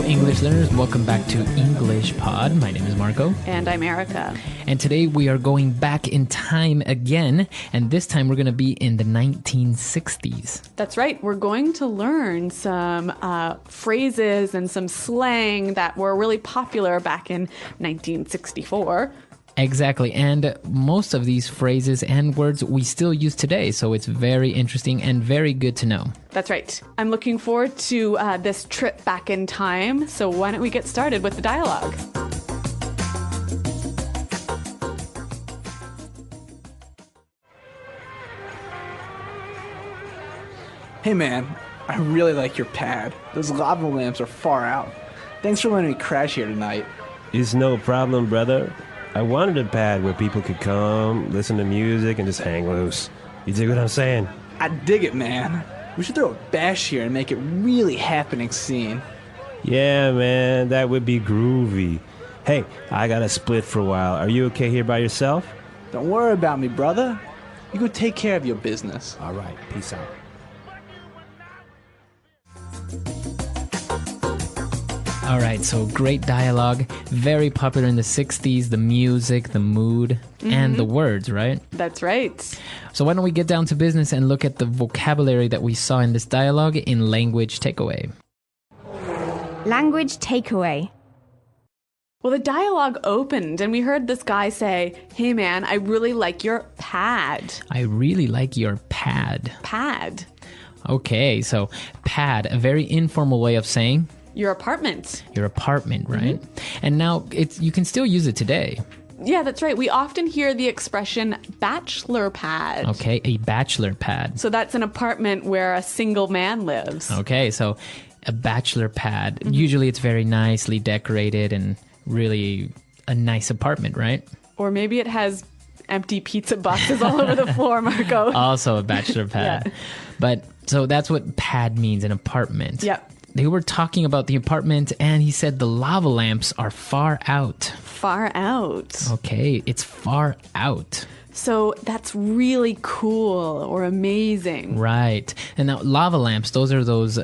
English learners. Welcome back to English Pod. My name is Marco. And I'm Erica. And today we are going back in time again. And this time we're going to be in the 1960s. That's right. We're going to learn some phrases and some slang that were really popular back in 1964. Exactly. And most of these phrases and words we still use today. So it's very interesting and very good to know. That's right. I'm looking forward to this trip back in time. So why don't we get started with the dialogue? Hey man, I really like your pad. Those lava lamps are far out. Thanks for letting me crash here tonight. It's no problem, brother. I wanted a pad where people could come, listen to music, and just hang loose. You dig what I'm saying? I dig it, man. We should throw a bash here and make it really happening scene. Yeah, man, that would be groovy. Hey, I got to split for a while. Are you okay here by yourself? Don't worry about me, brother. You go take care of your business. All right, peace out. All right, so great dialogue, very popular in the 60s, the music, the mood, and the words, right? That's right. So why don't we get down to business and look at the vocabulary that we saw in this dialogue in Language Takeaway. Language takeaway. Well, the dialogue opened and we heard this guy say, "Hey man, I really like your pad." I really like your pad. Pad. Okay, so pad, a very informal way of saying Your apartment. your apartment, right? And now you can still use it today. Yeah, that's right. We often hear the expression bachelor pad. Okay, a bachelor pad. So that's an apartment where a single man lives. Okay, so a bachelor pad. Usually it's very nicely decorated and really a nice apartment, right? Or maybe it has empty pizza boxes all over the floor, Marco. Also a bachelor pad. Yeah. But so that's what pad means, an apartment. Yep. They were talking about the apartment and he said the lava lamps are far out. Far out. Okay, it's far out. So that's really cool or amazing. Right. And now lava lamps, those are those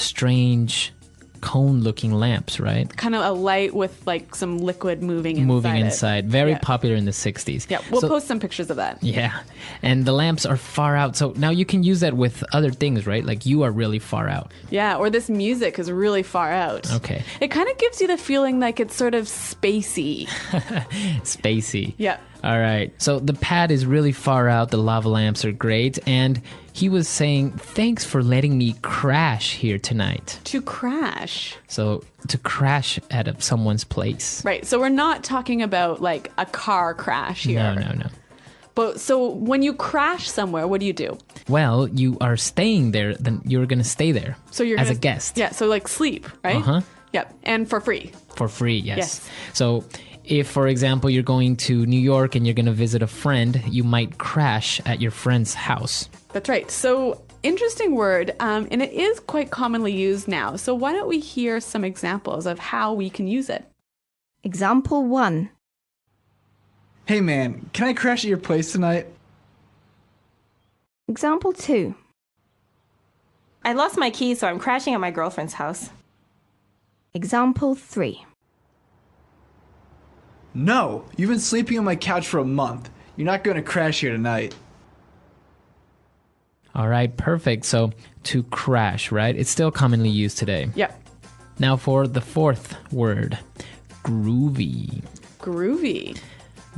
strange cone-looking lamps, right? Kind of a light with like some liquid moving inside. Moving it. inside. Very Yeah. popular in the 60s. Yeah, we'll So- post some pictures of that. Yeah. And the lamps are far out. So now you can use that with other things, right? Like you are really far out. Yeah, or this music is really far out. Okay. It kind of gives you the feeling like it's sort of spacey. Spacey. Yeah. All right. So the pad is really far out. The lava lamps are great. And he was saying, thanks for letting me crash here tonight. To crash. So to crash at someone's place. Right. So we're not talking about like a car crash here. No. But so when you crash somewhere, what do you do? Well, you are staying there, then you're going to stay there So you're as gonna, a guest. Yeah. So like sleep, right? Uh-huh. Yep. And for free. For free, yes. Yes. So if, for example, you're going to New York and you're going to visit a friend, you might crash at your friend's house. That's right. So interesting word, and it is quite commonly used now. So why don't we hear some examples of how we can use it? Example 1. Hey man, can I crash at your place tonight? Example 2. I lost my keys, so I'm crashing at my girlfriend's house. Example 3. No, you've been sleeping on my couch for a month. You're not going to crash here tonight. All right, perfect. So to crash, right? It's still commonly used today. Yep. Now for the fourth word, groovy. Groovy.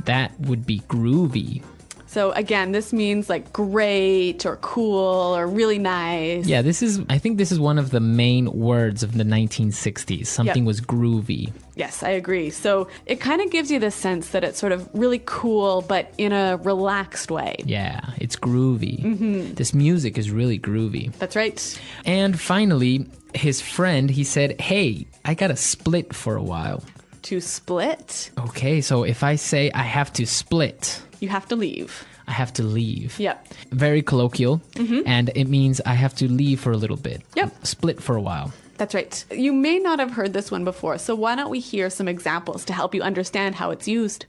That would be groovy. So again, this means like great or cool or really nice. Yeah, I think this is one of the main words of the 1960s. Something was groovy. Yes, I agree. So it kind of gives you the sense that it's sort of really cool, but in a relaxed way. Yeah, it's groovy. This music is really groovy. That's right. And finally, his friend, he said, hey, I got to split for a while. To split, Okay, so if I say I have to split, you have to leave. I have to leave. Yep. Very colloquial, and it means I have to leave for a little bit. Yep. Split for a while. That's right. You may not have heard this one before, so why don't we hear some examples to help you understand how it's used?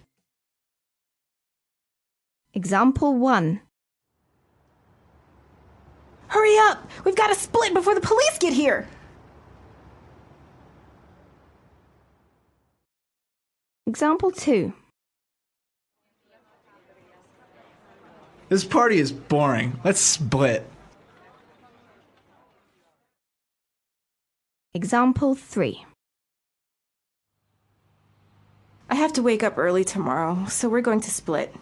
Example 1. Hurry up! We've got to split before the police get here! Example 2. This party is boring. Let's split. Example 3. I have to wake up early tomorrow, so we're going to split.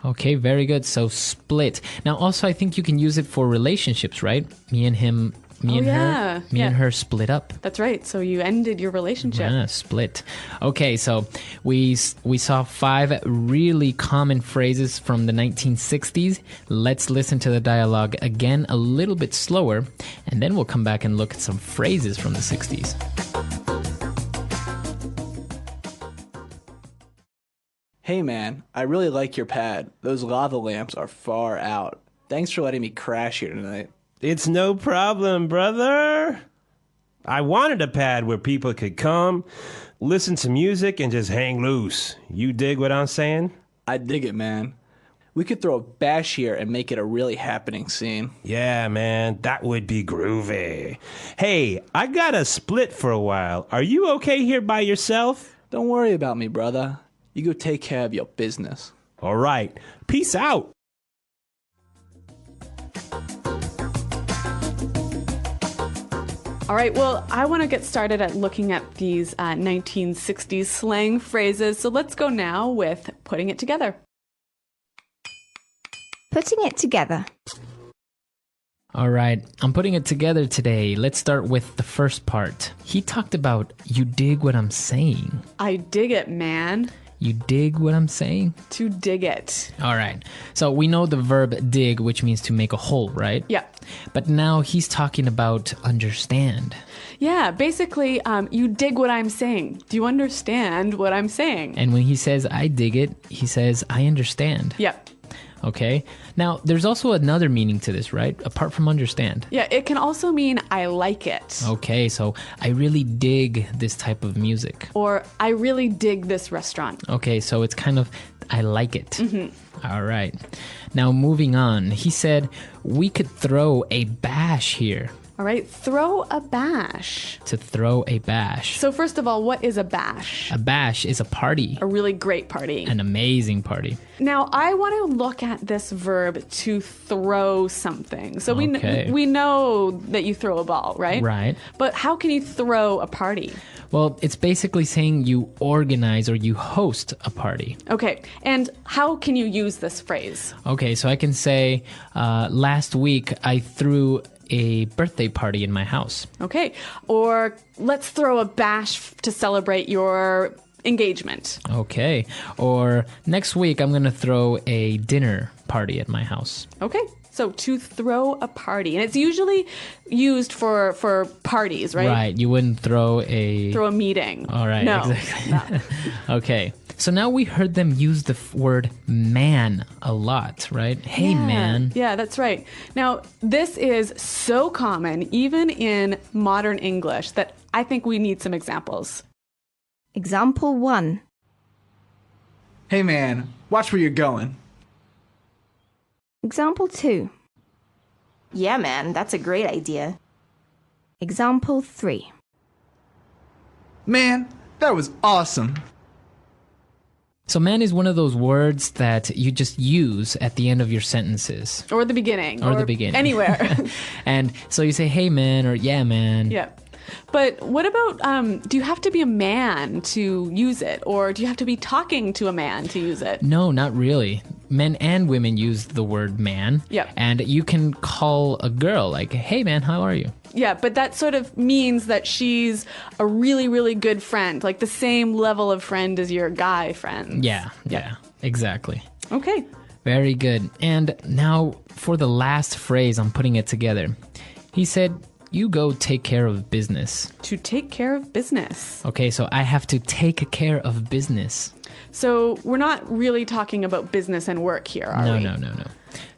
Okay, very good. So split. Now, also, I think you can use it for relationships, right? Me and him, me and her, me and her split up. That's right. So you ended your relationship. Yeah, split. Okay, so we saw 5 really common phrases from the 1960s. Let's listen to the dialogue again a little bit slower, and then we'll come back and look at some phrases from the 60s. Hey man, I really like your pad. Those lava lamps are far out. Thanks for letting me crash here tonight. It's no problem, brother. I wanted a pad where people could come, listen to music, and just hang loose. You dig what I'm saying? I dig it, man. We could throw a bash here and make it a really happening scene. Yeah, man, that would be groovy. Hey, I got a split for a while. Are you okay here by yourself? Don't worry about me, brother. You go take care of your business. All right. Peace out. All right, well, I want to get started at looking at these 1960s slang phrases. So let's go now with putting it together. Putting it together. All right, I'm putting it together today. Let's start with the first part. He talked about, you dig what I'm saying. I dig it, man. You dig what I'm saying? To dig it. All right. So we know the verb dig, which means to make a hole, right? Yeah. But now he's talking about understand. Yeah, basically, you dig what I'm saying. Do you understand what I'm saying? And when he says, I dig it, he says, I understand. Yeah. Okay. Now, there's also another meaning to this, right? Apart from understand. Yeah, it can also mean I like it. Okay, so I really dig this type of music. Or I really dig this restaurant. Okay, so it's kind of, I like it. Mm-hmm. All right. Now, moving on. He said, we could throw a bash here. All right, throw a bash. To throw a bash. So first of all, what is a bash? A bash is a party. A really great party. An amazing party. Now, I want to look at this verb to throw something. So Okay. we know that you throw a ball, right? Right. But how can you throw a party? Well, it's basically saying you organize or you host a party. Okay, and how can you use this phrase? Okay, so I can say, last week I threw a birthday party in my house. Okay, or let's throw a bash to celebrate your engagement. Okay, or next week I'm going to throw a dinner party at my house. Okay, so to throw a party. And it's usually used for parties, right? Right, you wouldn't throw a meeting. All right, no, exactly. No. Okay, so now we heard them use the word man a lot, right? Hey, man. Yeah, that's right. Now, this is so common, even in modern English, that I think we need some examples. Example 1. Hey man, watch where you're going. Example 2. Yeah, man, that's a great idea. Example 3. Man, that was awesome. So man is one of those words that you just use at the end of your sentences. Or the beginning. Or the beginning. Anywhere. And so you say, hey man, or yeah man. Yeah. But what about, do you have to be a man to use it? Or do you have to be talking to a man to use it? No, not really. Men and women use the word man. Yeah. And you can call a girl like, hey man, how are you? Yeah, but that sort of means that she's a really, really good friend, like the same level of friend as your guy friend. Yeah, exactly. Okay. Very good. And now for the last phrase, I'm putting it together. He said, you go take care of business. To take care of business. Okay, so I have to take care of business. So we're not really talking about business and work here, are we? No.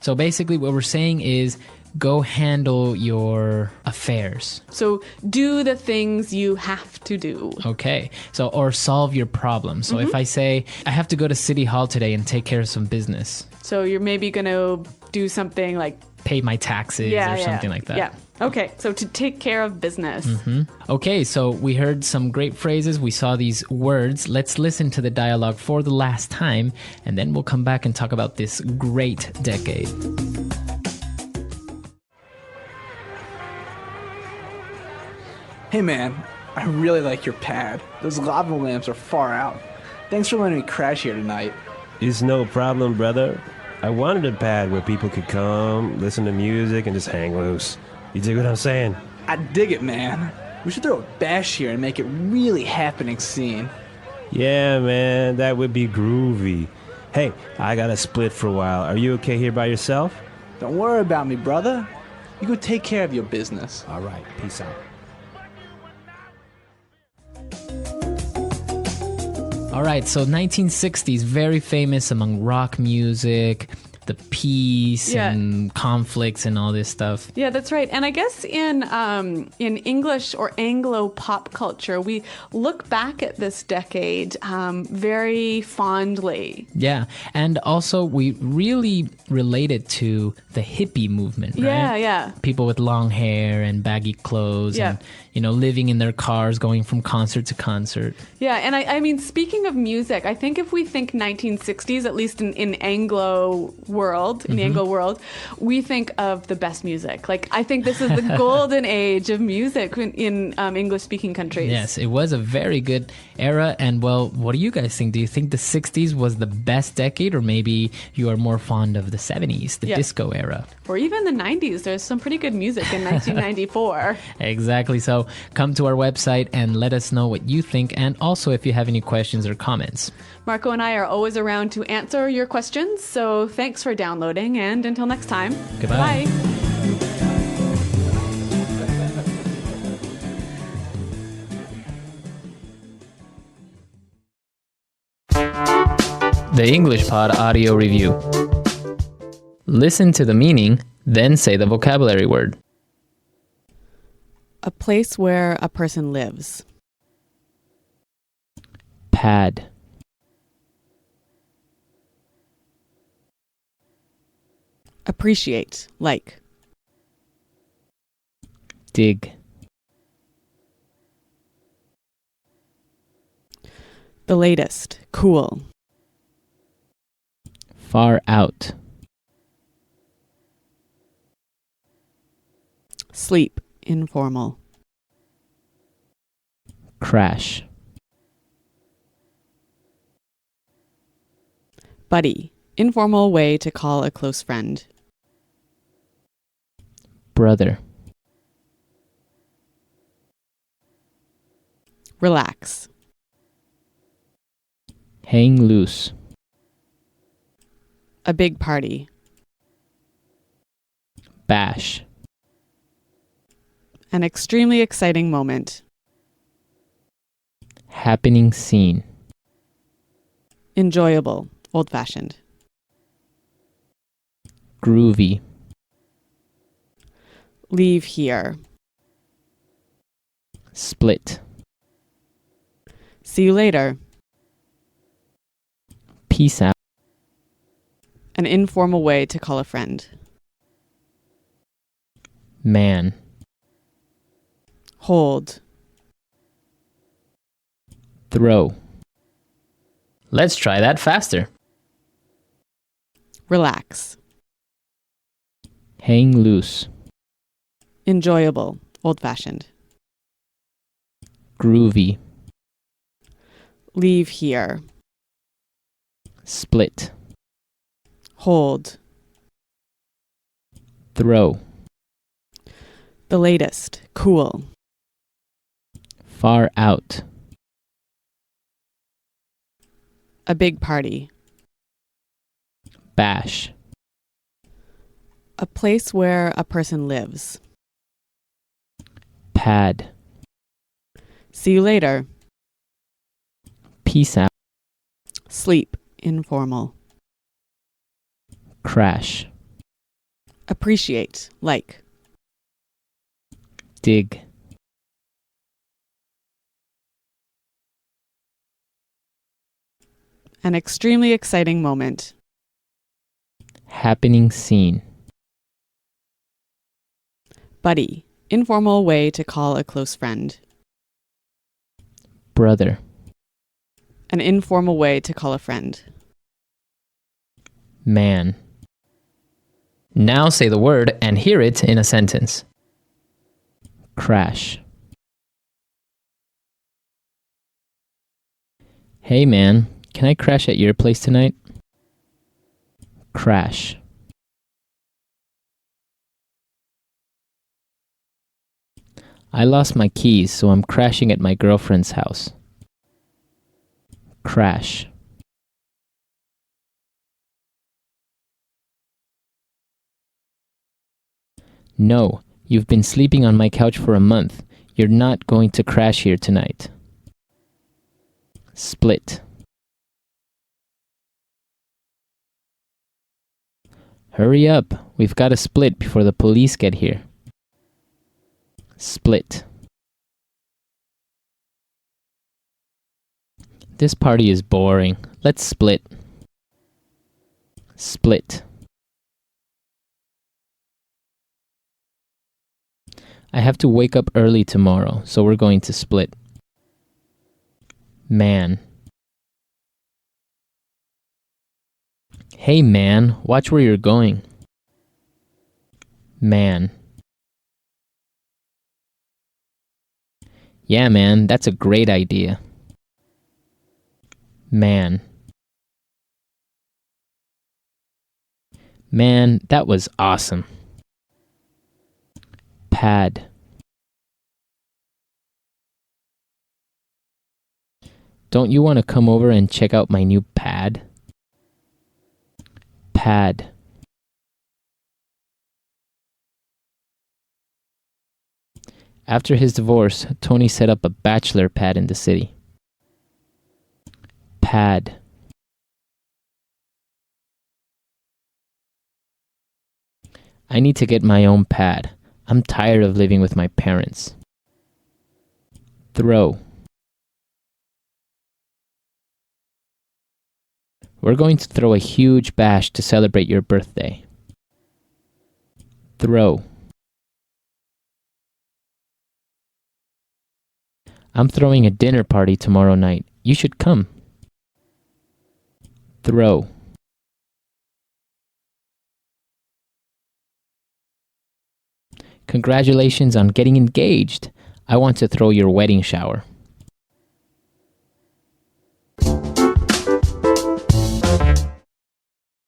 So basically what we're saying is go handle your affairs. So do the things you have to do. Okay. So, or solve your problem. So if I say, I have to go to City Hall today and take care of some business. So you're maybe going to do something like Pay my taxes or something like that. Yeah. Okay, so to take care of business. Okay, so we heard some great phrases. We saw these words. Let's listen to the dialogue for the last time, and then we'll come back and talk about this great decade. Hey man, I really like your pad. Those lava lamps are far out. Thanks for letting me crash here tonight. It's no problem, brother. I wanted a pad where people could come, listen to music, and just hang loose. You dig what I'm saying? I dig it, man. We should throw a bash here and make it really happening scene. Yeah, man, that would be groovy. Hey, I got to split for a while. Are you okay here by yourself? Don't worry about me, brother. You go take care of your business. All right, peace out. All right, so 1960s, very famous among rock music, the peace and conflicts and all this stuff. Yeah, that's right. And I guess in English or Anglo pop culture, we look back at this decade very fondly. Yeah, and also we really relate it to the hippie movement, right? Yeah. People with long hair and baggy clothes and, living in their cars, going from concert to concert. Yeah, and I mean, speaking of music, I think if we think 1960s, at least in Anglo world, in the Anglo world, we think of the best music. Like, I think this is the golden age of music in English-speaking countries. Yes, it was a very good era. And, well, what do you guys think? Do you think the 60s was the best decade, or maybe you are more fond of the 70s, the disco era? Or even the 90s. There's some pretty good music in 1994. Exactly. So come to our website and let us know what you think, and also if you have any questions or comments. Marco and I are always around to answer your questions, so thanks for downloading, and until next time, Goodbye. Bye. The English Pod Audio Review. Listen to the meaning, then say the vocabulary word. A place where a person lives. Pad. Appreciate, like. Dig. The latest, cool. Far out. Sleep, informal. Crash. Buddy, informal way to call a close friend. Brother. Relax. Hang loose. A big party. Bash. An extremely exciting moment. Happening scene. Enjoyable, old-fashioned. Groovy. Leave here. Split. See you later. Peace out. An informal way to call a friend. Man. Hold. Throw. Let's try that faster. Relax. Hang loose. Enjoyable, old-fashioned. Groovy. Leave here. Split. Hold. Throw. The latest, cool. Far out. A big party. Bash. A place where a person lives. Pad. See you later. Peace out. Sleep, informal. Crash. Appreciate, like. Dig. An extremely exciting moment. Happening scene. Buddy, Informal way to call a close friend. Brother. An informal way to call a friend. Man. Now say the word and hear it in a sentence. Crash. Hey man, can I crash at your place tonight? Crash. I lost my keys, so I'm crashing at my girlfriend's house. Crash. No, you've been sleeping on my couch for a month. You're not going to crash here tonight. Split. Hurry up, we've got to split before the police get here. Split. This party is boring. Let's split. Split. I have to wake up early tomorrow, so we're going to split. Man. Hey man, watch where you're going. Man. Yeah man, that's a great idea. Man. Man, that was awesome. Pad. Don't you want to come over and check out my new pad? Pad. After his divorce, Tony set up a bachelor pad in the city. Pad. I need to get my own pad. I'm tired of living with my parents. Throw. We're going to throw a huge bash to celebrate your birthday. Throw. I'm throwing a dinner party tomorrow night. You should come. Throw. Congratulations on getting engaged. I want to throw your wedding shower.